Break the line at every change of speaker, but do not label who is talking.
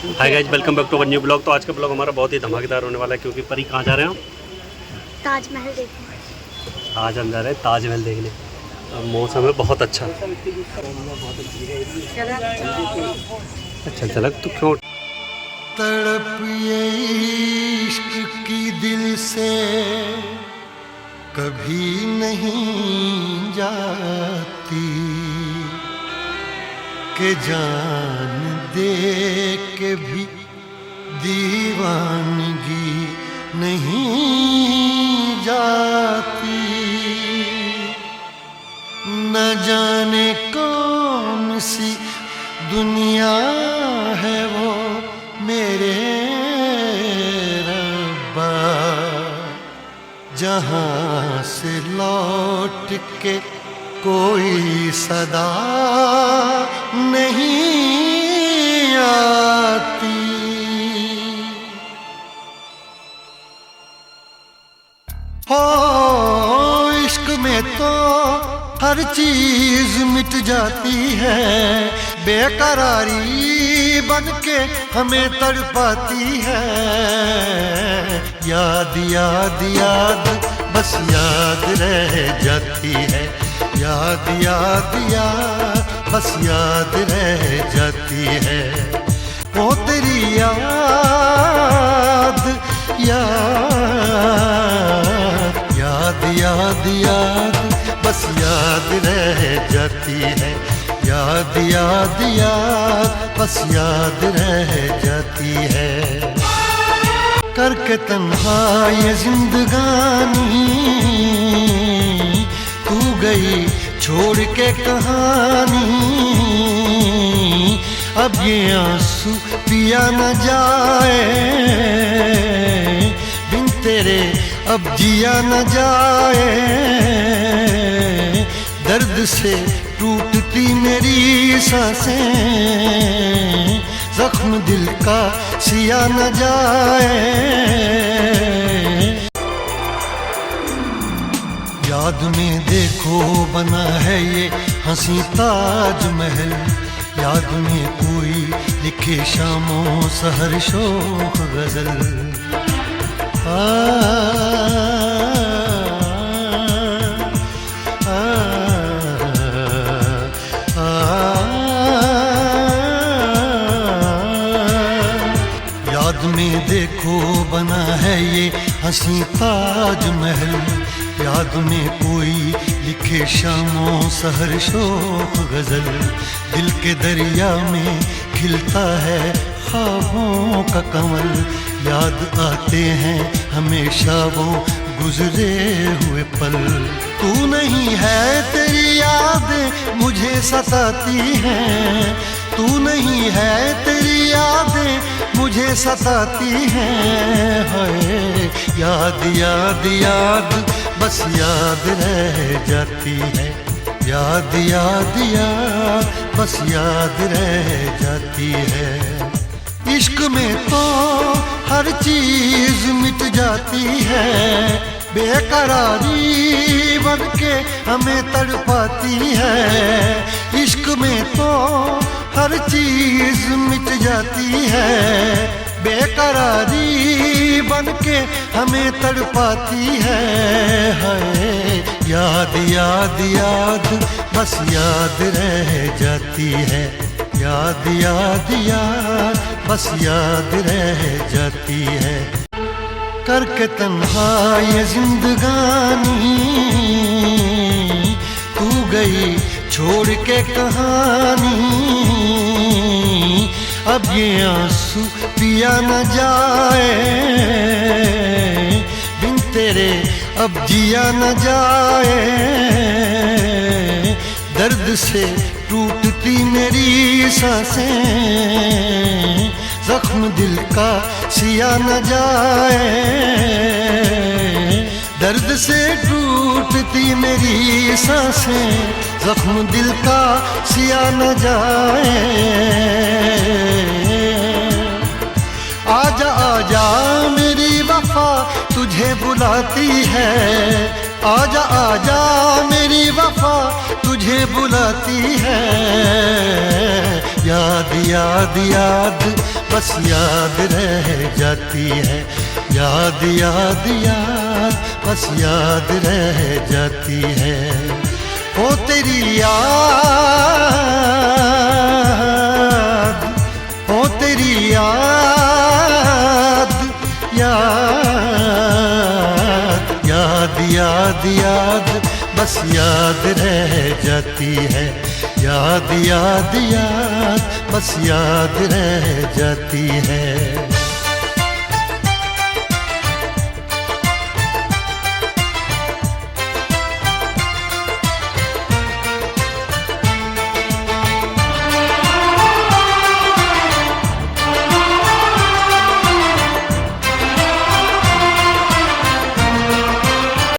Hi guys, welcome back to our new blog. तो आज का ब्लॉग हमारा बहुत ही धमाकेदार होने वाला है, क्योंकि परी कहाँ जा रहे हैं हम?
ताजमहल देखने।
आज हम जा रहे हैं ताजमहल देखने। अब मौसम है बहुत अच्छा। अच्छा चल तो क्यों
तड़प ये इश्क की दिल से कभी नहीं जाती कि जान दे के भी दीवानगी नहीं जाती। न जाने कौन सी दुनिया है वो मेरे रब्बा, जहाँ से लौट के कोई सदा नहीं आती। हो इश्क में तो हर चीज मिट जाती है, बेकरारी बन के हमें तड़पाती है। याद याद याद बस याद रह जाती है, याद याद याद बस याद रह जाती है। वो तेरी याद याद याद याद याद बस याद रह जाती है, याद याद याद बस याद रह जाती है। करके तन्हा ये जिंदगानी तू गई छोड़ के कहानी, अब ये आंसू पिया न जाए, बिन तेरे अब जिया न जाए। दर्द से टूटती मेरी सांसें, जख्म दिल का सिया न जाए। याद में देखो बना है ये हंसी ताजमहल, याद में कोई लिखे शामों सहर शोख गजल। याद में देखो बना है ये हंसी ताजमहल, याद में कोई लिखे शामों सहर शोख गजल। दिल के दरिया में खिलता है ख्वाबों का कमल, याद आते हैं हमेशा वो गुजरे हुए पल। तू नहीं है तेरी यादें मुझे सताती हैं, तू नहीं है तेरी यादें मुझे सताती हैं। हाय याद याद याद बस याद रह जाती है, याद याद याद बस याद रह जाती है। इश्क में तो हर चीज मिट जाती है, बेकरारी बन के हमें तड़पाती है। इश्क में तो हर चीज मिट जाती है, बेकरारी बन के हमें तड़पाती है। हाय याद याद याद बस याद रह जाती है, याद याद याद बस याद रह जाती है। करके तन्हा ये जिंदगानी तू गई छोड़ के कहानी, अब ये आंसू पिया न जाए, बिन तेरे अब जिया न जाए। दर्द से टूटती मेरी सांसें, जख्म दिल का सिया न जाए। दर्द से टूटती मेरी सांसें, जख्म दिल का सिया न जाए। आजा आजा मेरी वफा तुझे बुलाती है, आजा आजा मेरी वफा तुझे बुलाती है। याद याद याद बस याद रह जाती है, याद याद याद बस याद रह जाती है। ओ तेरी याद, ओ तेरी याद, याद याद याद याद बस याद रह जाती है, याद याद याद बस याद रह जाती है।